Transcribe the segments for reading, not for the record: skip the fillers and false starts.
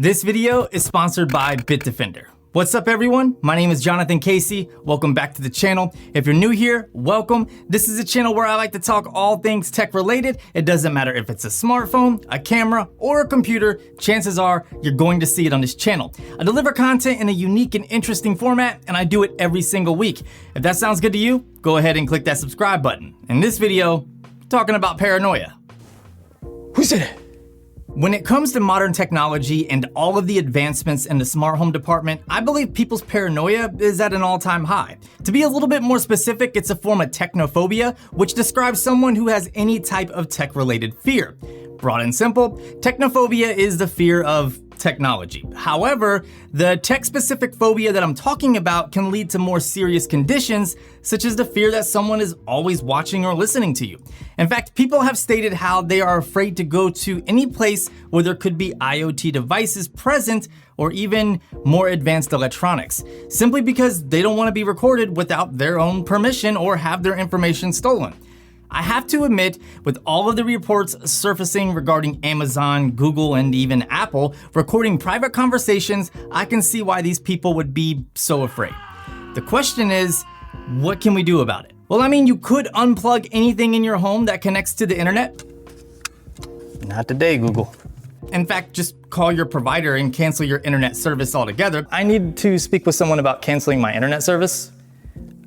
This video is sponsored by Bitdefender. What's up everyone? My name is Jonathan Casey. Welcome back to the channel. If you're new here, welcome. This is a channel where I like to talk all things tech related. It doesn't matter if it's a smartphone, a camera, or a computer, chances are you're going to see it on this channel. I deliver content in a unique and interesting format, and I do it every single week. If that sounds good to you, go ahead and click that subscribe button. In this video, I'm talking about paranoia. Who said it? When it comes to modern technology and all of the advancements in the smart home department, I believe people's paranoia is at an all-time high. To be a little bit more specific, it's a form of technophobia, which describes someone who has any type of tech-related fear. Broad and simple, technophobia is the fear of technology. However, the tech-specific phobia that I'm talking about can lead to more serious conditions, such as the fear that someone is always watching or listening to you. In fact, people have stated how they are afraid to go to any place where there could be IoT devices present or even more advanced electronics, simply because they don't want to be recorded without their own permission or have their information stolen. I have to admit, with all of the reports surfacing regarding Amazon, Google, and even Apple recording private conversations, I can see why these people would be so afraid. The question is, what can we do about it? Well, I mean, you could unplug anything in your home that connects to the internet. Not today, Google. In fact, just call your provider and cancel your internet service altogether. I need to speak with someone about canceling my internet service.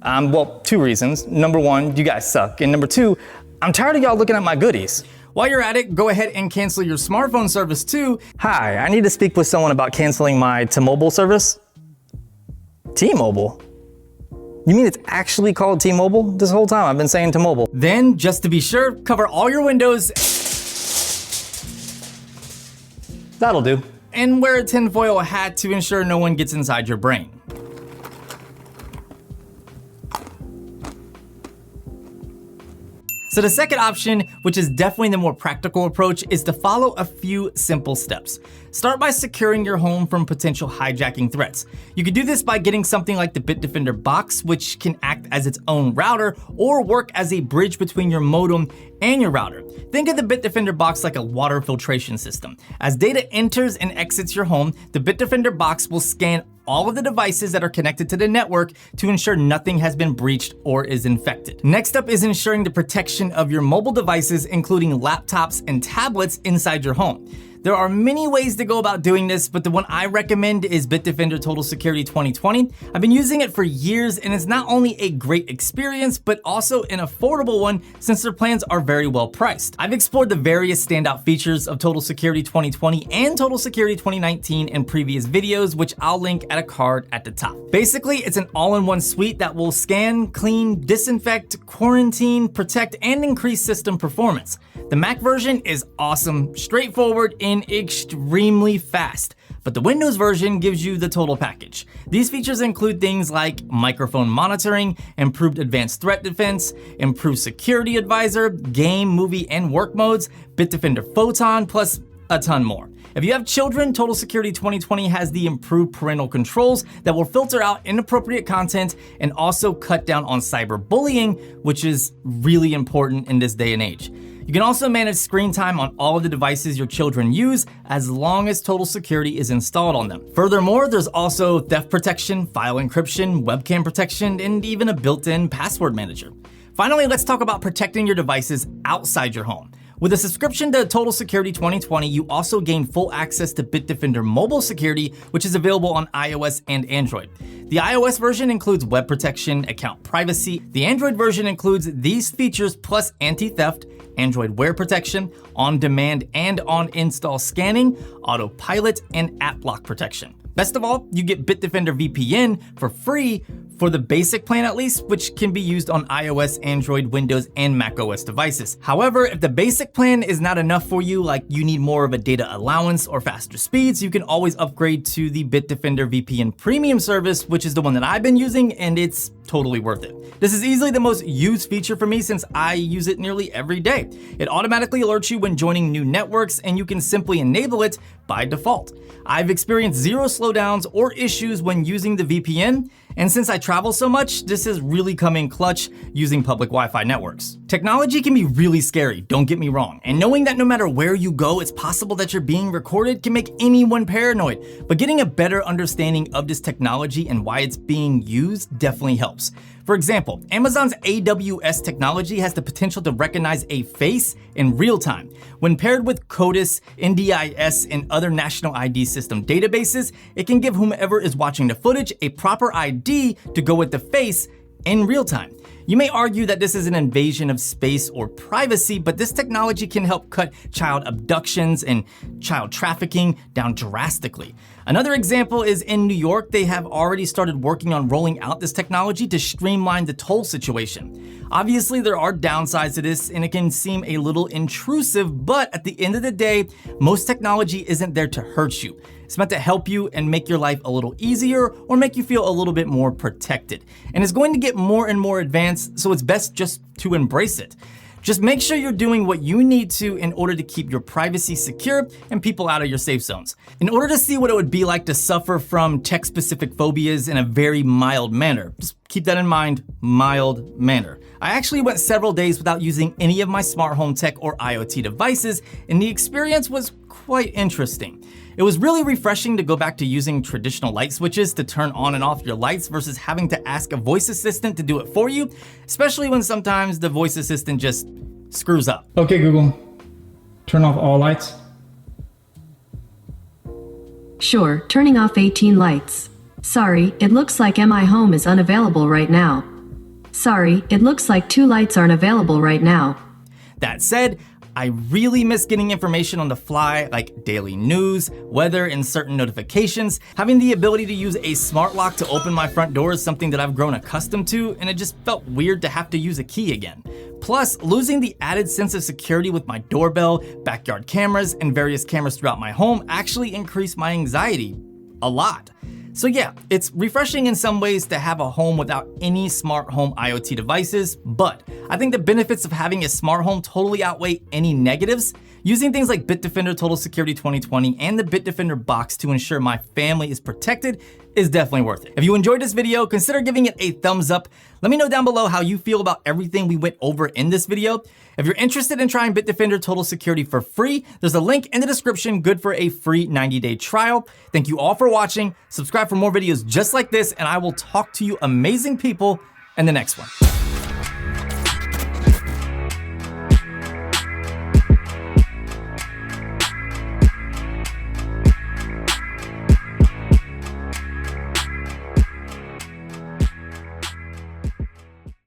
Well, two reasons. Number one, you guys suck. And number two, I'm tired of y'all looking at my goodies. While you're at it, go ahead and cancel your smartphone service too. Hi, I need to speak with someone about canceling my T-Mobile service. T-Mobile? You mean it's actually called T-Mobile? This whole time I've been saying T-Mobile. Then, just to be sure, cover all your windows. That'll do. And wear a tinfoil hat to ensure no one gets inside your brain. So the second option, which is definitely the more practical approach, is to follow a few simple steps. Start by securing your home from potential hijacking threats. You can do this by getting something like the Bitdefender Box, which can act as its own router or work as a bridge between your modem and your router. Think of the Bitdefender Box like a water filtration system. As data enters and exits your home, the Bitdefender Box will scan all of the devices that are connected to the network to ensure nothing has been breached or is infected. Next up is ensuring the protection of your mobile devices, including laptops and tablets inside your home. There are many ways to go about doing this, but the one I recommend is Bitdefender Total Security 2020. I've been using it for years, and it's not only a great experience, but also an affordable one since their plans are very well priced. I've explored the various standout features of Total Security 2020 and Total Security 2019 in previous videos, which I'll link at a card at the top. Basically, it's an all-in-one suite that will scan, clean, disinfect, quarantine, protect, and increase system performance. The Mac version is awesome, straightforward, and extremely fast, but the Windows version gives you the total package. These features include things like microphone monitoring, improved advanced threat defense, improved security advisor, game, movie, and work modes, Bitdefender Photon, plus a ton more. If you have children, Total Security 2020 has the improved parental controls that will filter out inappropriate content and also cut down on cyberbullying, which is really important in this day and age. You can also manage screen time on all of the devices your children use as long as Total Security is installed on them. Furthermore, there's also theft protection, file encryption, webcam protection, and even a built-in password manager. Finally, let's talk about protecting your devices outside your home. With a subscription to Total Security 2020, you also gain full access to Bitdefender Mobile Security, which is available on iOS and Android. The iOS version includes web protection, account privacy. The Android version includes these features plus anti-theft, Android Wear protection, on-demand and on-install scanning, autopilot, and app block protection. Best of all, you get Bitdefender VPN for free for the basic plan at least, which can be used on iOS, Android, Windows, and macOS devices. However, if the basic plan is not enough for you, like you need more of a data allowance or faster speeds, you can always upgrade to the Bitdefender VPN Premium service, which is the one that I've been using, and it's totally worth it. This is easily the most used feature for me since I use it nearly every day. It automatically alerts you when joining new networks, and you can simply enable it by default. I've experienced zero slowdowns or issues when using the VPN, and since I travel so much, this has really come in clutch using public Wi-Fi networks. Technology can be really scary, don't get me wrong, and knowing that no matter where you go, it's possible that you're being recorded can make anyone paranoid, but getting a better understanding of this technology and why it's being used definitely helps. For example, Amazon's AWS technology has the potential to recognize a face in real time. When paired with CODIS, NDIS, and other national ID system databases, it can give whomever is watching the footage a proper ID to go with the face in real time. You may argue that this is an invasion of space or privacy, but this technology can help cut child abductions and child trafficking down drastically. Another example is in New York, they have already started working on rolling out this technology to streamline the toll situation. Obviously, there are downsides to this and it can seem a little intrusive, but at the end of the day, most technology isn't there to hurt you. It's meant to help you and make your life a little easier or make you feel a little bit more protected. And it's going to get more and more advanced, so it's best just to embrace it. Just make sure you're doing what you need to in order to keep your privacy secure and people out of your safe zones. In order to see what it would be like to suffer from tech-specific phobias in a very mild manner, just keep that in mind, mild manner. I actually went several days without using any of my smart home tech or IoT devices, and the experience was quite interesting. It was really refreshing to go back to using traditional light switches to turn on and off your lights versus having to ask a voice assistant to do it for you, especially when sometimes the voice assistant just screws up. Okay, Google, turn off all lights. Sure, turning off 18 lights. Sorry, it looks like MI Home is unavailable right now. Sorry, it looks like 2 lights aren't available right now. That said, I really miss getting information on the fly, like daily news, weather, and certain notifications. Having the ability to use a smart lock to open my front door is something that I've grown accustomed to, and it just felt weird to have to use a key again. Plus, losing the added sense of security with my doorbell, backyard cameras, and various cameras throughout my home actually increased my anxiety a lot. So yeah, it's refreshing in some ways to have a home without any smart home IoT devices, but I think the benefits of having a smart home totally outweigh any negatives. Using things like Bitdefender Total Security 2020 and the Bitdefender Box to ensure my family is protected is definitely worth it. If you enjoyed this video, consider giving it a thumbs up. Let me know down below how you feel about everything we went over in this video. If you're interested in trying Bitdefender Total Security for free, there's a link in the description, good for a free 90-day trial. Thank you all for watching. Subscribe for more videos just like this, and I will talk to you amazing people in the next one.